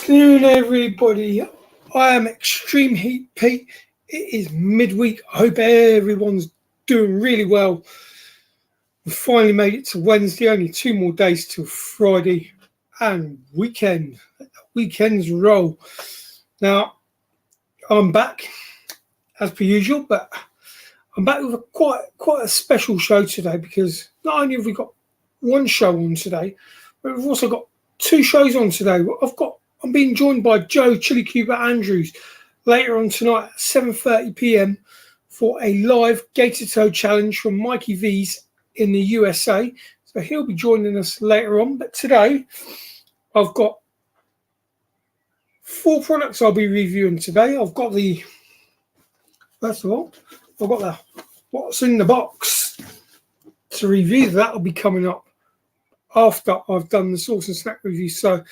Afternoon, everybody. I am Extreme Heat Pete. It is midweek. I hope everyone's doing really well. We finally made it to Wednesday. Only 2 more days till Friday and weekend. Weekends roll. Now, I'm back as per usual, but I'm back with quite a special show today because not only have we got one show on today, but we've also got 2 shows on today. I'm being joined by Joe Chili Cuba Andrews later on tonight at 7:30 p.m. for a live Gator Toe challenge from Mikey V's in the USA. So he'll be joining us later on. But today, I've got 4 products I'll be reviewing today. First of all, I've got the what's in the box to review. That'll be coming up after I've done the sauce and snack review. So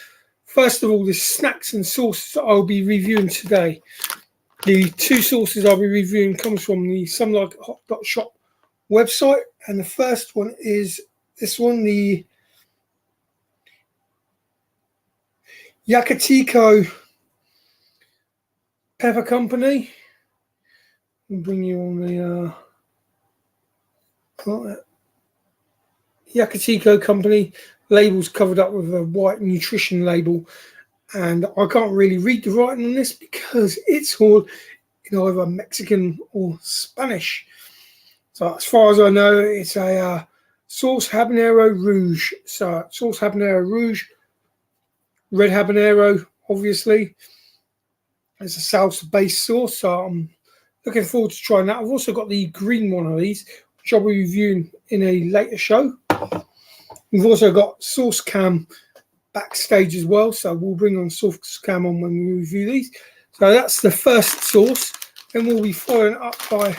first of all, the snacks and sauces I'll be reviewing today. The 2 sauces I'll be reviewing comes from the SomeLikeItHot.shop website, and the first one is this one, the Yakatico Pepper Company. I'll bring you on the Yakatico Company. Label's covered up with a white nutrition label, and I can't really read the writing on this because it's all in either Mexican or Spanish. So as far as I know, it's a sauce habanero rouge. So sauce habanero rouge, red habanero, obviously. It's a salsa-based sauce, so I'm looking forward to trying that. I've also got the green one of these, which I'll be reviewing in a later show. We've also got Sauce Cam backstage as well, so we'll bring on Sauce Cam on when we review these. So that's the first sauce. Then we'll be following up by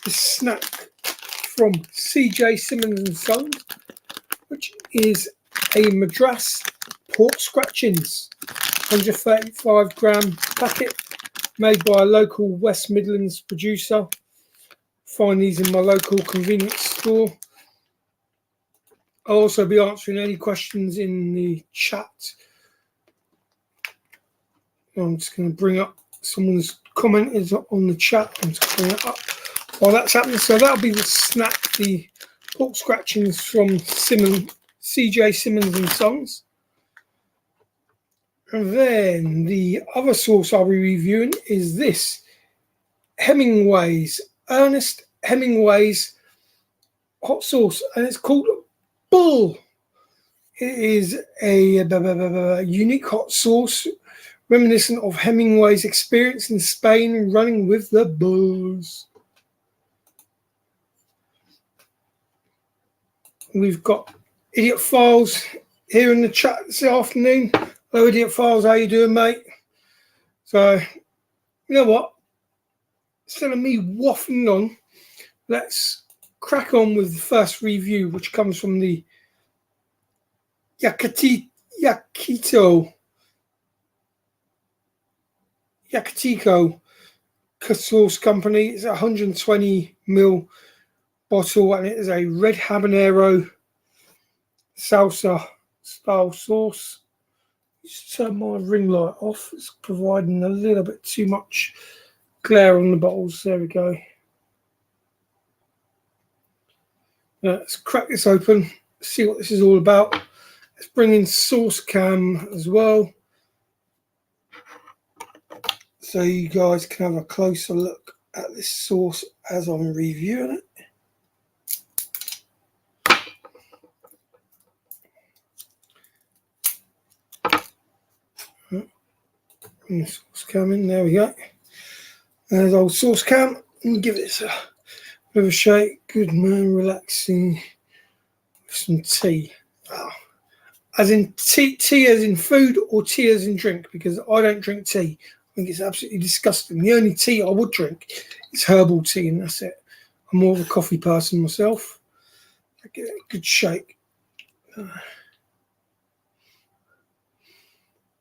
the snack from CJ Simmons and Sons, which is a Madras pork scratchings, 135 gram packet, made by a local West Midlands producer. Find these in my local convenience store. I'll also be answering any questions in the chat. I'm just going to bring up someone's comment is on the chat. I'm just going to bring it up while that's happening. So that'll be the snack, the pork scratchings from CJ Simmons and Sons. And then the other sauce I'll be reviewing is this Hemingway's, Ernest Hemingway's hot sauce, and it's called Bull. It is a unique hot sauce reminiscent of Hemingway's experience in Spain running with the bulls. We've got Idiot Files here in the chat this afternoon. Hello, Idiot Files. How you doing, mate? So, you know what? Instead of me waffling on, let's crack on with the first review, which comes from the Yakatico sauce company. It's a 120 ml bottle, and it is a red habanero salsa style sauce. Just turn my ring light off. It's providing a little bit too much glare on the bottles. There we go. Let's crack this open, see what this is all about. Let's bring in Sauce Cam as well, so you guys can have a closer look at this sauce as I'm reviewing it. Bring the Sauce Cam in, there we go. There's old Sauce Cam. Let me give this a bit of a shake. Good man, relaxing with some tea. Oh. As in tea as in food, or tea as in drink, because I don't drink tea. I think it's absolutely disgusting. The only tea I would drink is herbal tea, and that's it. I'm more of a coffee person myself. I get a good shake.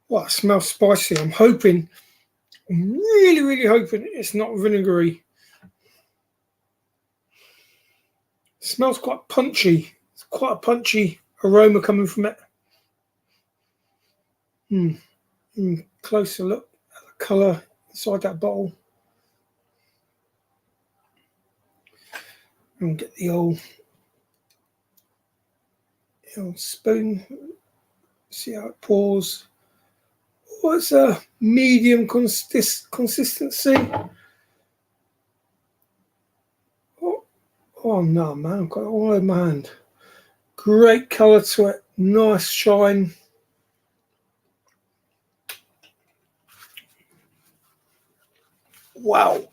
Well, it smells spicy. I'm really hoping it's not vinegary. It smells quite punchy. It's quite a punchy aroma coming from it. Closer look at the colour inside that bottle. And get the old spoon. See how it pours. Oh, it's a medium consistency. Oh no, man, I've got it all over my hand. Great colour to it, nice shine. Wow.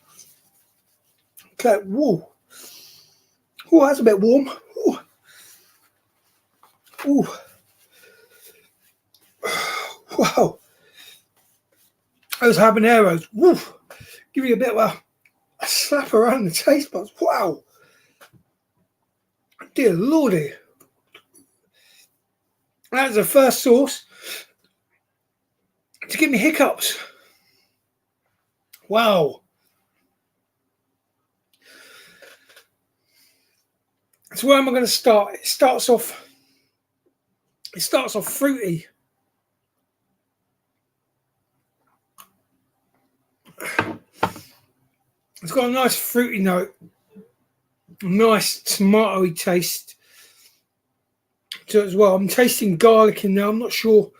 Okay, whoa. Oh, that's a bit warm. Ooh. Ooh. Wow. Those habaneros, woo. Give you a bit of a slap around the taste buds. Wow. Dear Lordy. That's the first sauce to give me hiccups. Wow. So where am I going to start? It starts off fruity. It's got a nice fruity note, nice tomatoey taste to it as well. I'm tasting garlic in there. I'm not sure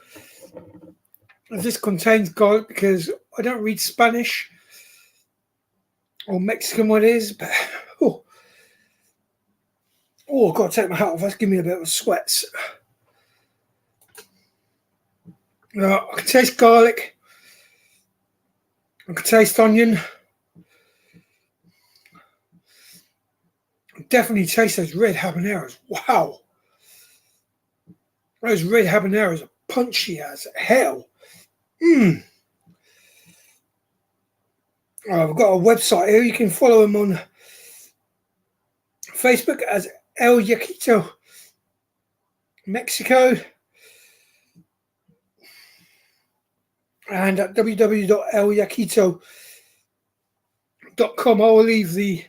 if this contains garlic because I don't read Spanish or Mexican what it is, but I've got to take my hat off. That's giving me a bit of sweats. I can taste garlic. I can taste onion. Definitely taste those red habaneros. Wow. Those red habaneros are punchy as hell. I've got a website here. You can follow them on Facebook as El Yaquito Mexico and at www.elyaquito.com. I will leave the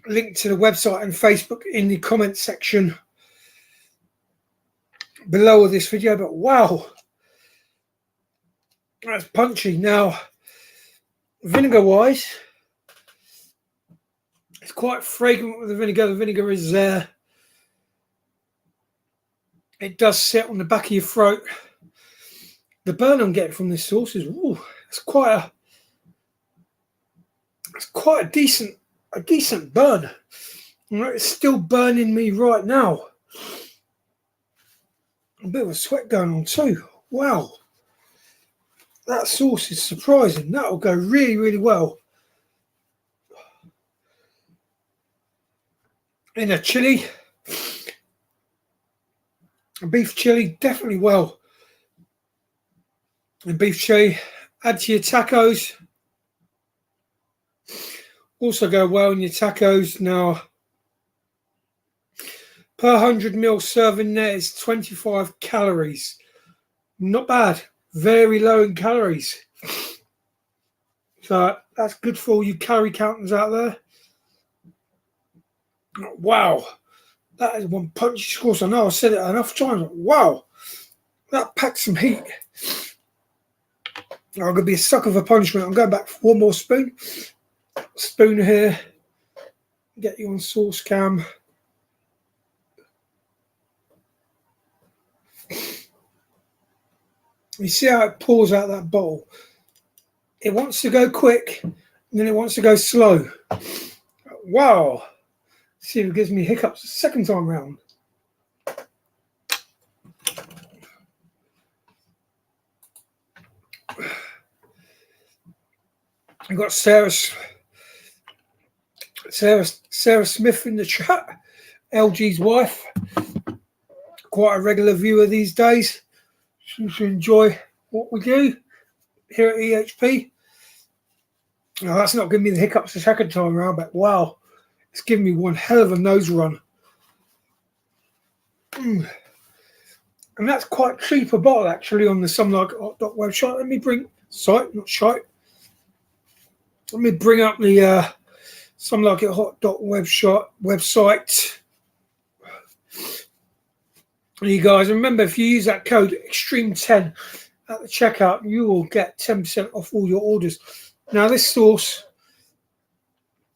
link to the website and Facebook in the comments section below this video. But wow, that's punchy. Now, vinegar wise, it's quite fragrant with the vinegar. The vinegar is there. It does sit on the back of your throat. The burn I'm getting from this sauce is, it's quite a decent burn. It's still burning me right now. A bit of a sweat going on too. Wow. That sauce is surprising. That'll go really, really well in a chili. A beef chili, definitely well. And beef chili, add to your tacos. Also go well in your tacos. Now, per 100 ml serving there is 25 calories. Not bad. Very low in calories. So that's good for all you calorie counters out there. Wow. That is one punchy sauce. I know I've said it enough times. Wow. That packs some heat. I'm going to be a sucker for punishment. I'm going back for one more spoon. Spoon here. Get you on sauce cam. You see how it pours out that bowl? It wants to go quick, and then it wants to go slow. Wow. See if it gives me hiccups the second time round. I've got Sarah Smith in the chat, LG's wife. Quite a regular viewer these days. Seems to enjoy what we do here at EHP. Now, that's not giving me the hiccups the second time around, but wow, it's giving me one hell of a nose run. And that's quite cheap a bottle actually on the Some Like It Hot website. Let me bring Let me bring up the Some Like It Hot website. You guys, remember, if you use that code Extreme10 at the checkout, you will get 10% off all your orders. Now, this sauce,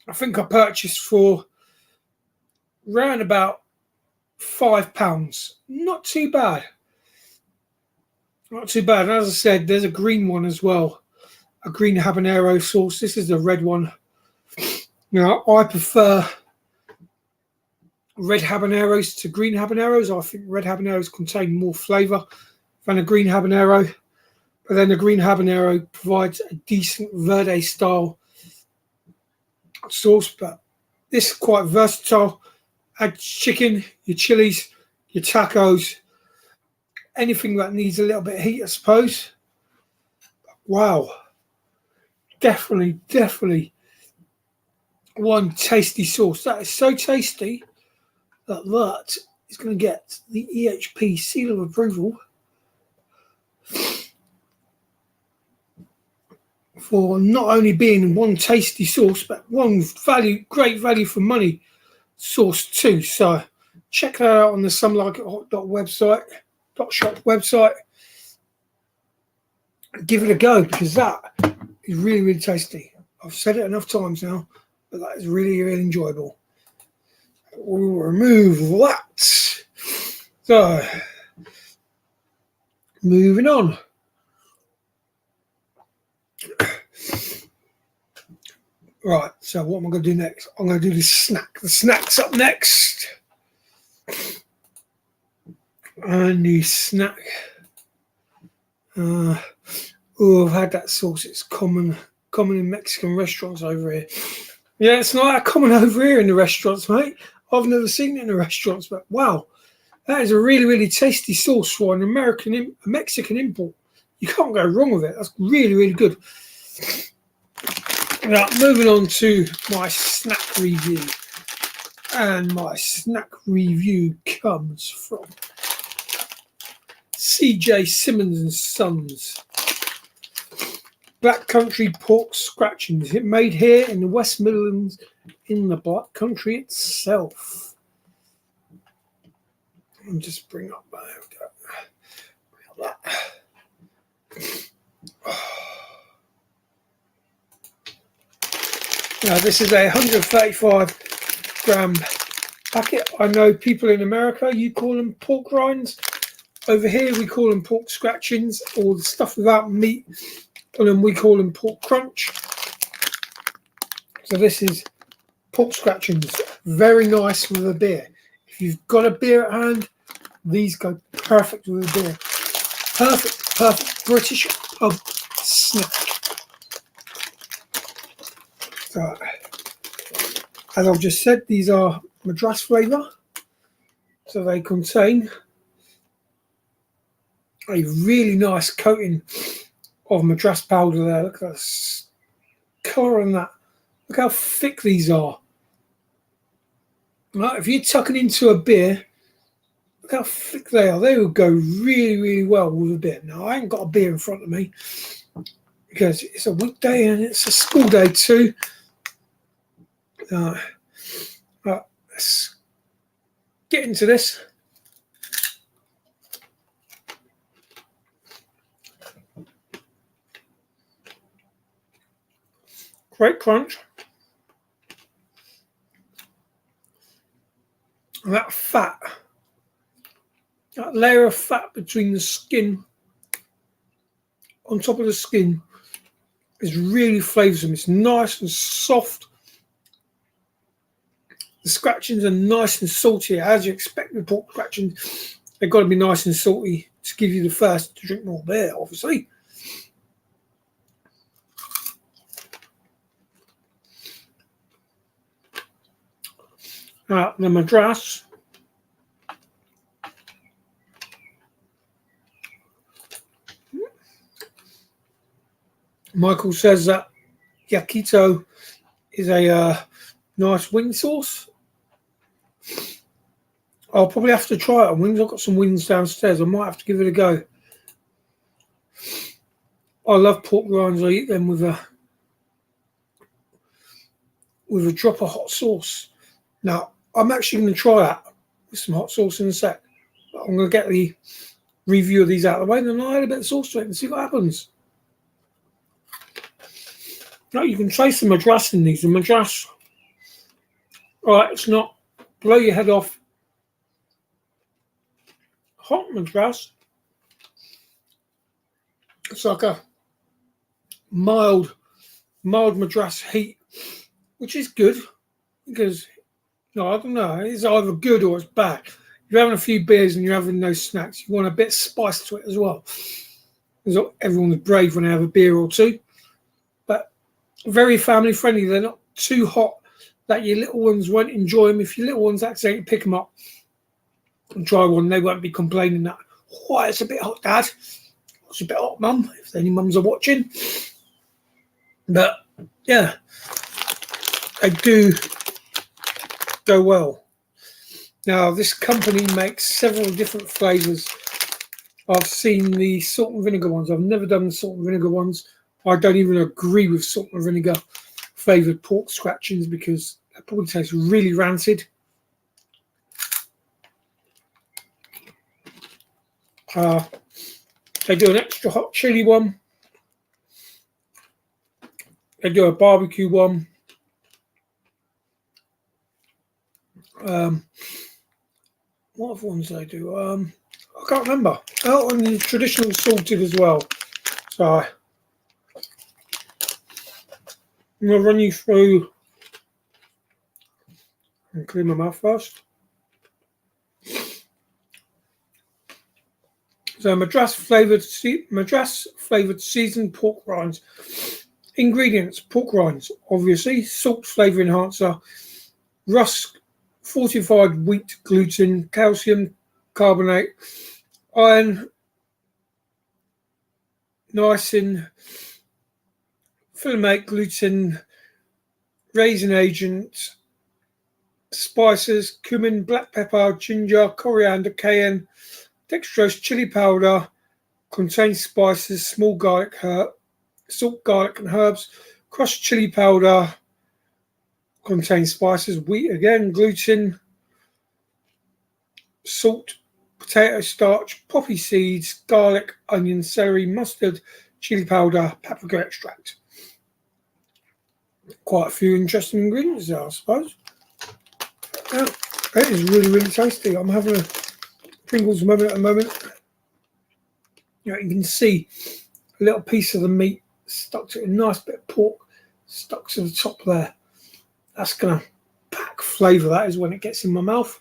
I think I purchased for around about £5. Not too bad. Not too bad. And as I said, there's a green one as well, a green habanero sauce. This is the red one. Now, I prefer red habaneros to green habaneros. I think red habaneros contain more flavour than a green habanero. But then the green habanero provides a decent verde style sauce. But this is quite versatile. Add chicken, your chilies, your tacos, anything that needs a little bit of heat, I suppose. Wow. Definitely one tasty sauce. That is so tasty that is going to get the EHP seal of approval for not only being one tasty sauce, but one great value for money sauce too. So check that out on the Some Like It Hot shop website. Give it a go, because that is really tasty. I've said it enough times now, but that is really enjoyable. We'll remove that. So, moving on. Right, so what am I going to do next? I'm going to do the snack. The snack's up next. And the snack. I've had that sauce. It's common in Mexican restaurants over here. Yeah, it's not that common over here in the restaurants, mate. I've never seen it in the restaurants, but wow, that is a really tasty sauce for a Mexican import. You can't go wrong with it. That's really good. Now, moving on to my snack review. And my snack review comes from CJ Simmons and Sons. Black Country pork scratchings. It made here in the West Midlands in the Black Country itself. I'll just bring up that. Now, this is a 135 gram packet. I know people in America, you call them pork rinds. Over here, we call them pork scratchings, or the stuff without meat. And then we call them pork crunch. So this is pork scratchings. Very nice with a beer. If you've got a beer at hand, these go perfect with a beer. Perfect British pub snack. So, as I've just said, these are Madras flavour. So they contain a really nice coating of Madras powder there. Look at the colour on that. Look how thick these are. Right, if you're tucking into a beer, look how thick they are. They will go really well with a beer. Now, I ain't got a beer in front of me because it's a weekday and it's a school day too. Let's get into this. Great crunch. And that fat, that layer of fat between the skin, on top of the skin, is really flavoursome. It's nice and soft. The scratchings are nice and salty, as you expect with pork scratchings. They've got to be nice and salty to give you the thirst to drink more beer, obviously. The Madras. Michael says that Yaquito is a nice wing sauce. I'll probably have to try it on wings. I've got some wings downstairs. I might have to give it a go. I love pork rinds. I eat them with a drop of hot sauce. Now, I'm actually going to try that with some hot sauce in a sec. I'm going to get the review of these out of the way, and then I'll add a bit of sauce to it and see what happens. Now you can taste the Madras in these. The Madras, right, it's not blow your head off hot Madras. It's like a mild Madras heat, which is good because, no, I don't know, it's either good or it's bad. You're having a few beers and you're having those snacks, you want a bit of spice to it as well. Because everyone's brave when they have a beer or two. But very family friendly. They're not too hot that your little ones won't enjoy them. If your little ones accidentally pick them up and try one, they won't be complaining that, why, it's a bit hot, Dad. It's a bit hot, Mum, if any mums are watching. But yeah, they do go well. Now, this company makes several different flavours. I've seen the salt and vinegar ones. I've never done the salt and vinegar ones. I don't even agree with salt and vinegar flavoured pork scratchings because they probably taste really rancid. They do an extra hot chili one. They do a barbecue one. What other ones do they do? I can't remember. Oh, and the traditional salted as well. So I'm going to run you through and clean my mouth first. So Madras flavoured seasoned pork rinds. Ingredients: pork rinds, obviously, salt flavour enhancer, rusk, fortified wheat gluten, calcium carbonate, iron, niacin, filamate gluten, raisin agent, spices, cumin, black pepper, ginger, coriander, cayenne, dextrose, chili powder, contains spices, small garlic, salt, garlic and herbs, crushed chili powder, contains spices, wheat again, gluten, salt, potato starch, poppy seeds, garlic, onion, celery, mustard, chili powder, paprika extract. Quite a few interesting ingredients there, I suppose. Yeah, it is really, really tasty. I'm having a Pringles moment at the moment. You know, you can see a little piece of the meat stuck to a nice bit of pork stuck to the top there. That's going to pack flavour, that is, when it gets in my mouth.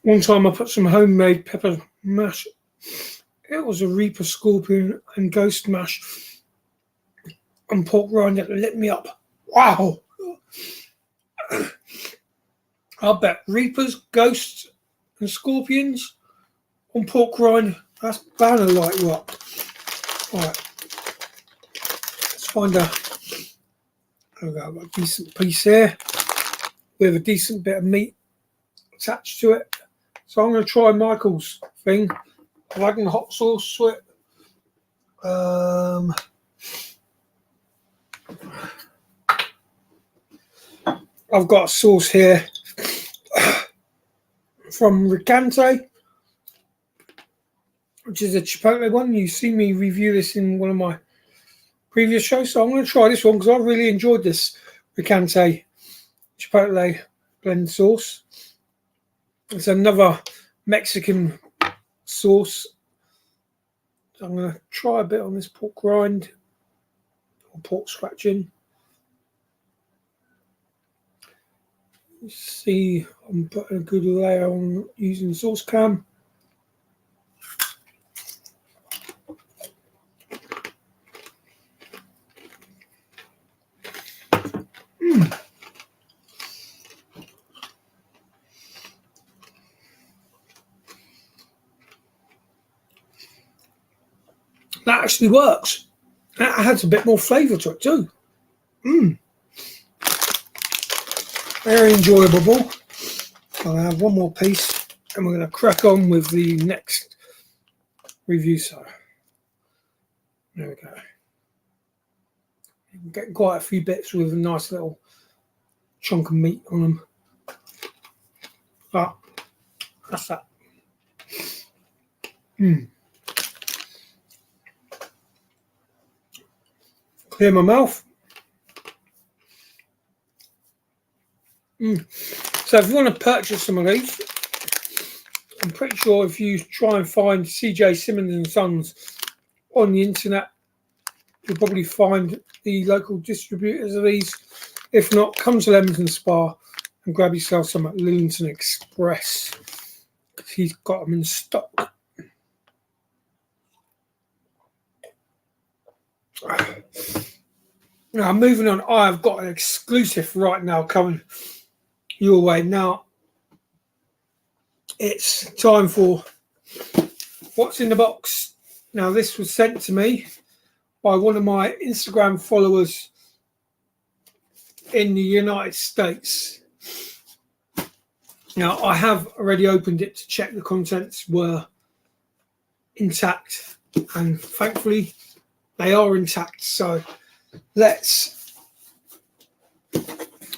One time I put some homemade pepper mash. It was a Reaper, Scorpion and Ghost mash and pork rind that lit me up. Wow! I bet Reapers, Ghosts and Scorpions on pork rind, that's banner like rock. Alright, let's find a decent piece here with a decent bit of meat attached to it. So I'm going to try Michael's thing. I'm adding hot sauce to it. I've got a sauce here from Ricante, which is a chipotle one. You've seen me review this in one of my previous shows, so I'm going to try this one because I really enjoyed this Ricante chipotle blend sauce. It's another Mexican sauce. So I'm going to try a bit on this pork rind or pork scratching. See, I'm putting a good layer on using sauce cam. That actually works. That adds a bit more flavour to it too. Very enjoyable ball. I'll have one more piece and we're going to crack on with the next review. So there we go. Get quite a few bits with a nice little chunk of meat on them. But that's that. Clear my mouth. So if you want to purchase some of these, I'm pretty sure if you try and find CJ Simmons and Sons on the internet, you'll probably find the local distributors of these. If not, come to Leamington Spa and grab yourself some at Leamington Express. He's got them in stock. Now, moving on, I've got an exclusive right now coming your way. Now, it's time for what's in the box. Now, this was sent to me by one of my Instagram followers in the United States. Now, I have already opened it to check the contents were intact, and thankfully they are intact. So let's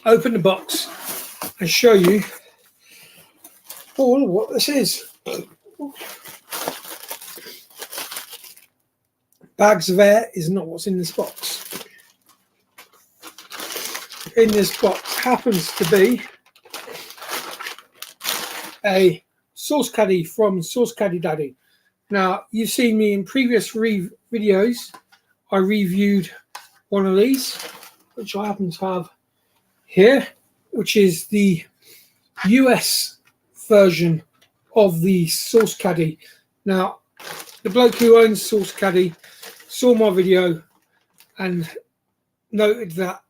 open the box and show you all of what this is. Bags of air is not what's in this box. In this box happens to be a Sauce Caddy from Sauce Caddy Daddy. Now, you've seen me in previous videos. I reviewed one of these, which I happen to have here, which is the US version of the Sauce Caddy. Now, the bloke who owns Sauce Caddy saw my video and noted that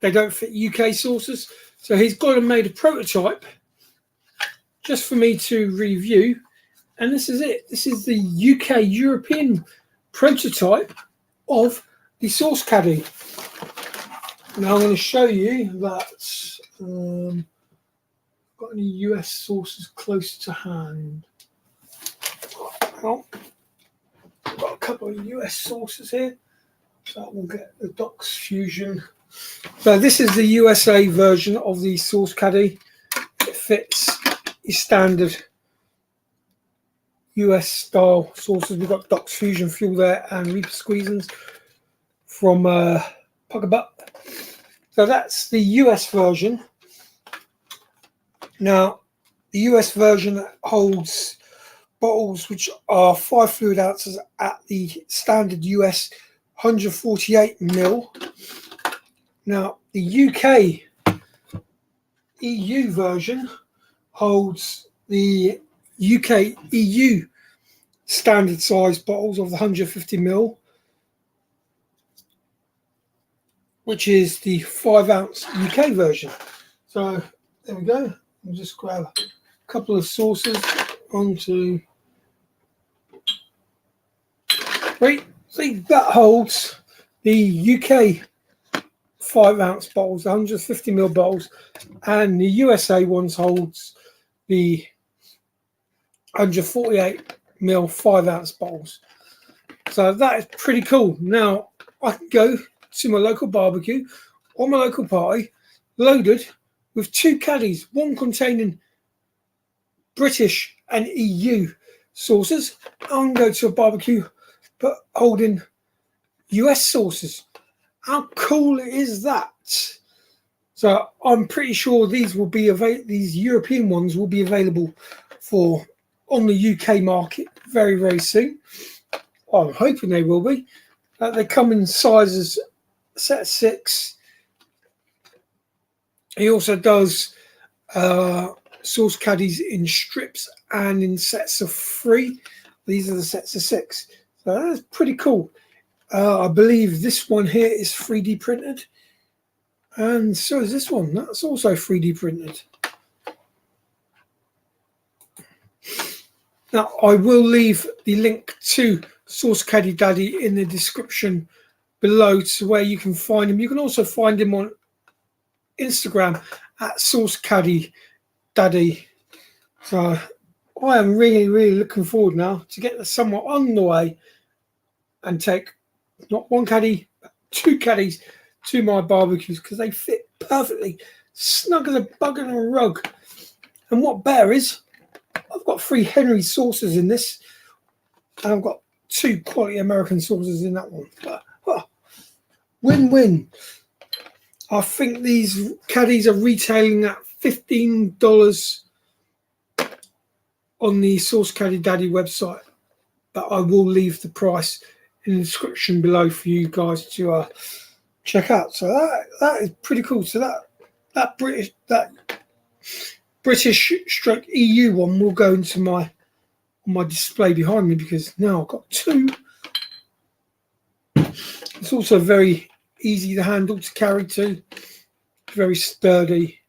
they don't fit UK sauces. So he's gone and made a prototype just for me to review. And this is it. This is the UK European prototype of the Sauce Caddy. Now I'm going to show you that got any US sauces close to hand. Well, I've got a couple of US sauces here. So we'll get the Doc's Fusion. So this is the USA version of the Sauce Caddy. It fits your standard US style sauces. We've got Doc's Fusion Fuel there and Reaper Squeezins from Puggabutt. So that's the US version. Now, the US version holds bottles which are 5 fluid ounces at the standard US 148 ml. Now, the UK EU version holds the UK EU standard size bottles of the 150 ml, which is the 5 ounce UK version. So there we go. I'll just grab a couple of sauces onto. Right, see, that holds the UK 5 ounce bottles, 150 ml bottles, and the USA ones holds the 148 ml 5 ounce bottles. So that is pretty cool. Now I can go to my local barbecue or my local party loaded with 2 caddies, one containing British and EU sauces. I can go to a barbecue but holding US sauces. How cool is that? So I'm pretty sure these will be these European ones will be available for on the UK market very, very soon. I'm hoping they will be. They come in sizes set of 6. He also does Sauce Caddies in strips and in sets of 3. These are the sets of 6. So that's pretty cool. I believe this one here is 3D printed. And so is this one. That's also 3D printed. Now, I will leave the link to Sauce Caddy Daddy in the description below to where you can find him. You can also find him on Instagram at Sauce Caddy Daddy. So I am really looking forward now to get the summer on the way and take not one caddy, but two caddies to my barbecues because they fit perfectly, snug as a bug in a rug. And what better is, I've got 3 Henry sauces in this, and I've got 2 quality American sauces in that one. Win-win. I think these caddies are retailing at $15 on the Sauce Caddy Daddy website, but I will leave the price in the description below for you guys to check out. So that is pretty cool. So that British stroke EU one will go into my display behind me because now I've got 2. It's also very easy to handle, to carry too. Very sturdy.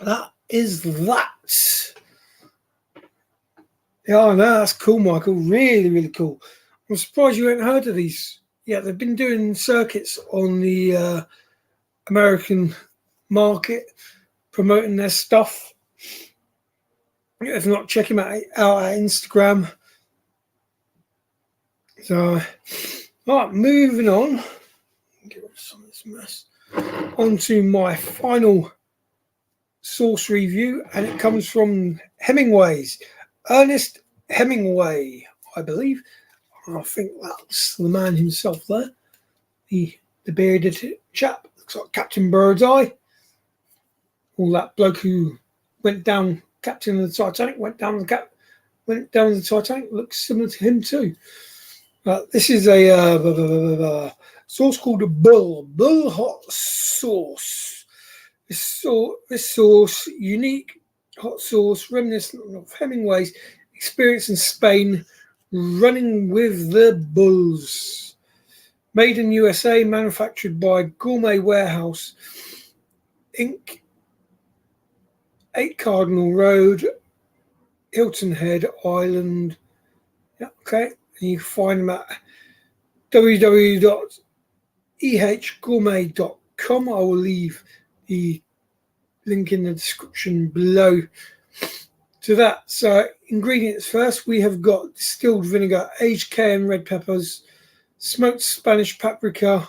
That is that. Yeah, I know, that's cool, Michael. Really cool. I'm surprised you haven't heard of these. Yeah, they've been doing circuits on the American market, promoting their stuff. If not, check them out at Instagram. So, all right, moving on. Get rid of some of this mess. On to my final sauce review, and it comes from Hemingway's. Ernest Hemingway, I believe. I think that's the man himself there. The bearded chap. Looks like Captain Birdseye. All that bloke who went down, captain of the Titanic, went down the Titanic. Looks similar to him too. This is a sauce called a Bull Hot Sauce. This sauce, unique hot sauce, reminiscent of Hemingway's experience in Spain, running with the bulls. Made in USA, manufactured by Gourmet Warehouse, Inc., 8 Cardinal Road, Hilton Head Island. Yeah, okay. And you can find them at www.ehgourmet.com. I will leave the link in the description below to that. So, ingredients first, we have got distilled vinegar, aged cayenne red peppers, smoked Spanish paprika,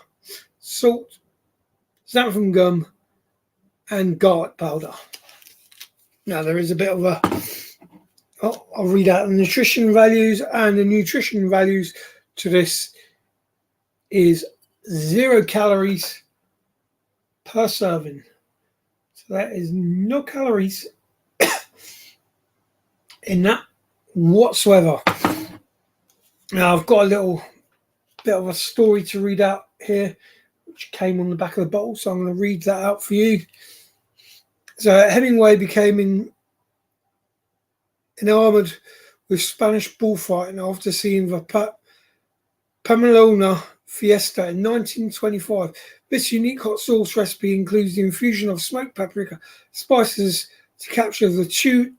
salt, xanthan gum, and garlic powder. Now, there is a bit of a... I'll read out the nutrition values, and the nutrition values to this is 0 calories per serving. So that is no calories in that whatsoever. Now I've got a little bit of a story to read out here, which came on the back of the bottle, so I'm going to read that out for you. So Hemingway became enamored with Spanish bullfighting after seeing the Pamplona Fiesta in 1925. This unique hot sauce recipe includes the infusion of smoked paprika spices to capture the true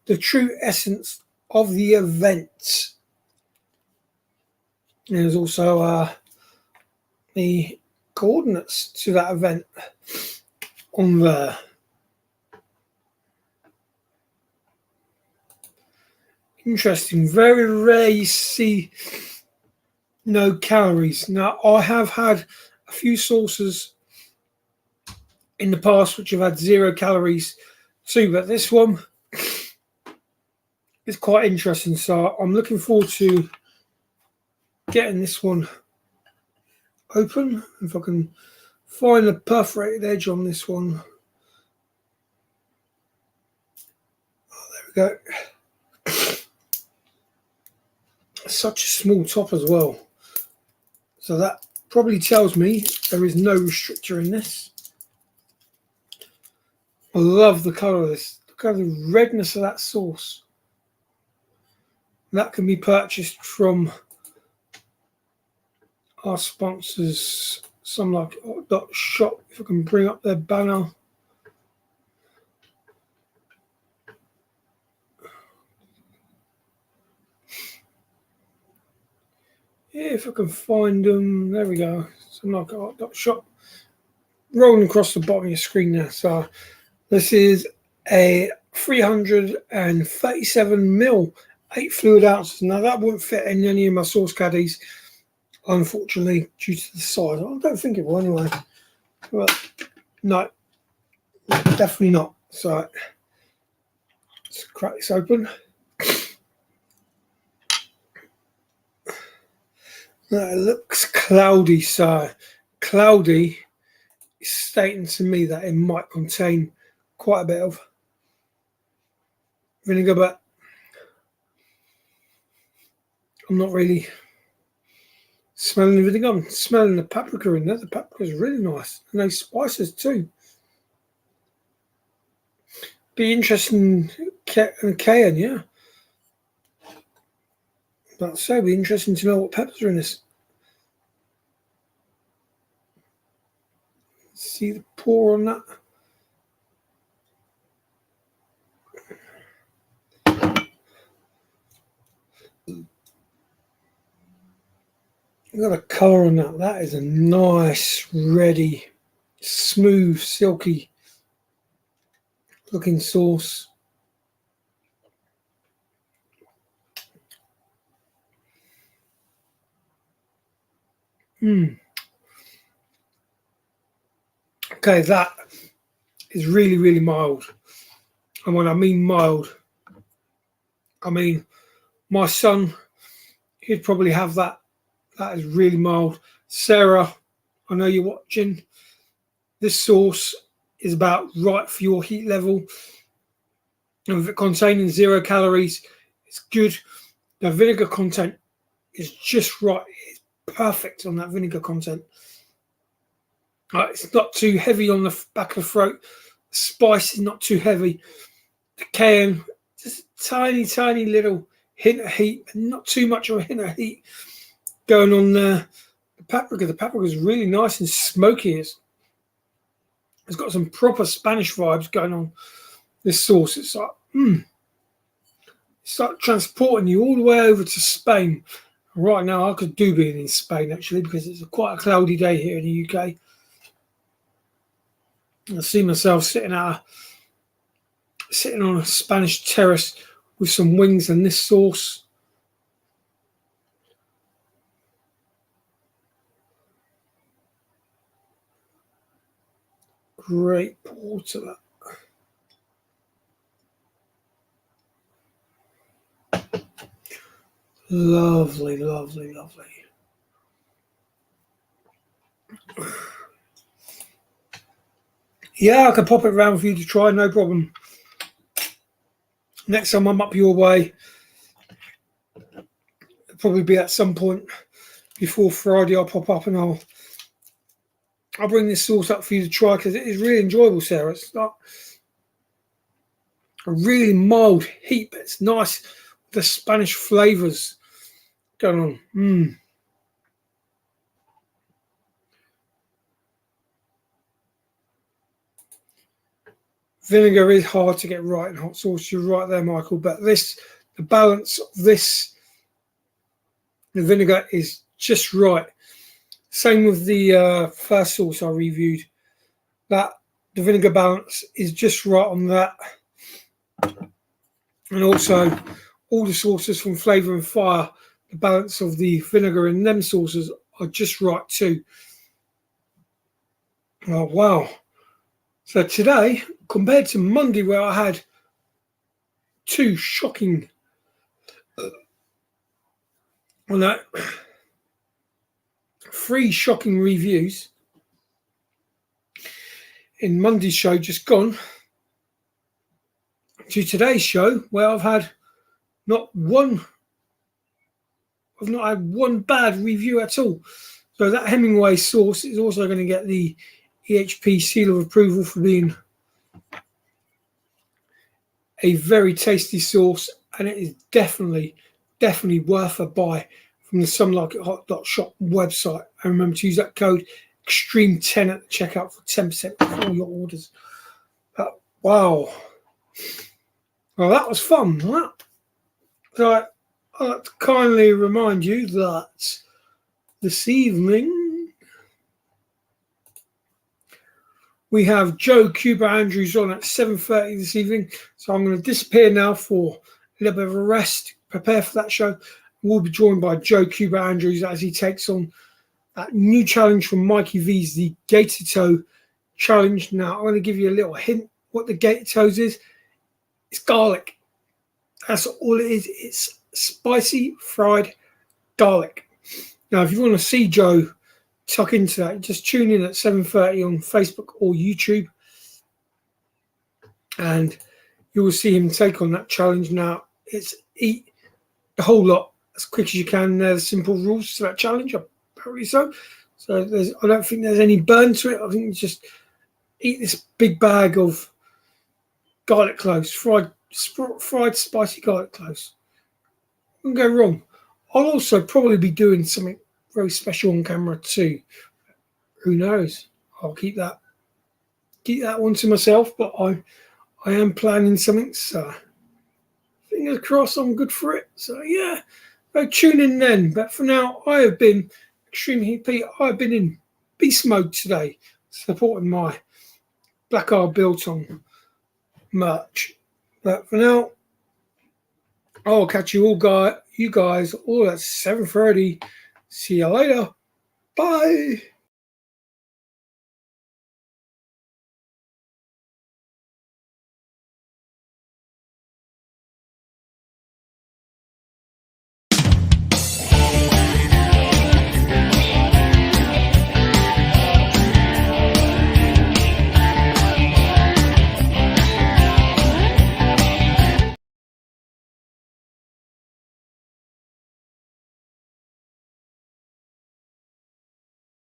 essence of the event. And there's also the coordinates to that event on there. Interesting. Very rare you see no calories. Now, I have had a few sauces in the past which have had 0 calories too, but this one is quite interesting. So I'm looking forward to getting this one open. If I can find the perforated edge on this one. Oh, there we go. Such a small top as well. So that probably tells me there is no restrictor in this. I love the colour of this. Look at the redness of that sauce. That can be purchased from our sponsors, some like Shop. If I can bring up their banner. Yeah, if I can find them. There we go. Some like Shop. rolling across the bottom of your screen now. So this is a 337 ml, 8 fluid ounces. Now that wouldn't fit in any of my sauce caddies, unfortunately, due to the size. I don't think it will anyway. But no, definitely not. So let's crack this open. Now it looks cloudy, so cloudy is stating to me that it might contain quite a bit of vinegar, but I'm not really smelling the vinegar. I'm smelling the paprika in there. The paprika is really nice, and those spices too. Be interesting, cayenne, yeah. But so it'd be interesting to know what peppers are in this. See the pour on that. Got a colour on that. That is a nice, ready, smooth, silky looking sauce. Okay, that is really, really mild. And when I mean mild, I mean my son, he'd probably have that. That is really mild. Sarah, I know you're watching. This sauce is about right for your heat level. And with it containing 0 calories, it's good. The vinegar content is just right. It's perfect on that vinegar content. It's not too heavy on the back of the throat. The spice is not too heavy. The cayenne, just a tiny, tiny little hint of heat, and not too much of a hint of heat going on there. The paprika is really nice and smoky. It's got some proper Spanish vibes going on. This sauce, it's like, it's like transporting you all the way over to Spain. Right now, I could do being in Spain actually, because it's quite a cloudy day here in the UK. I see myself sitting on a Spanish terrace with some wings and this sauce. Great pour to that. Lovely, lovely, lovely. Yeah, I can pop it around for you to try, no problem. Next time I'm up your way, it'll probably be at some point before Friday. I'll pop up and I'll bring this sauce up for you to try, because it is really enjoyable, Sarah. It's like a really mild heat, but it's nice. The Spanish flavours going on. Vinegar is hard to get right in hot sauce. You're right there, Michael. But the balance of this, the vinegar is just right. Same with the first sauce I reviewed. That the vinegar balance is just right on that. And also, all the sauces from Flavour and Fire, the balance of the vinegar in them sauces are just right too. Oh, wow. So today, compared to Monday where I had 2 shocking, well, no, 3 shocking reviews in Monday's show just gone, to today's show where I've had not had one bad review at all. So that Hemingway sauce is also going to get the EHP seal of approval for being a very tasty sauce, and it is definitely worth a buy from the Some Like It Hot Shop website. And remember to use that code Extreme10 at the checkout for 10% off all your orders. Wow. Well, that was fun. So I'd like to kindly remind you that this evening we have Joe Cuba Andrews on at 7:30 this evening. So I'm going to disappear now for a little bit of a rest, prepare for that show. We'll be joined by Joe Cuba Andrews as he takes on that new challenge from Mikey V's, the Gator Toe Challenge. Now, I'm going to give you a little hint what the Gator Toes is. It's garlic. That's all it is. It's spicy fried garlic. Now, if you want to see Joe tuck into that, just tune in at 7:30 on Facebook or YouTube, and you will see him take on that challenge. Now, it's eat the whole lot as quick as you can. There's simple rules to that challenge, apparently so. So I don't think there's any burn to it. I think you just eat this big bag of garlic cloves, fried spicy garlic cloves. Wouldn't go wrong. I'll also probably be doing something very special on camera too. Who knows? I'll keep that one to myself, but I am planning something, so fingers crossed I'm good for it. So yeah, tune in then. But for now, I have been Extreme Heat Pete. I've been in beast mode today, supporting my Black Eye Biltong merch. But for now, I'll catch you guys all at 7:30. See you later. Bye.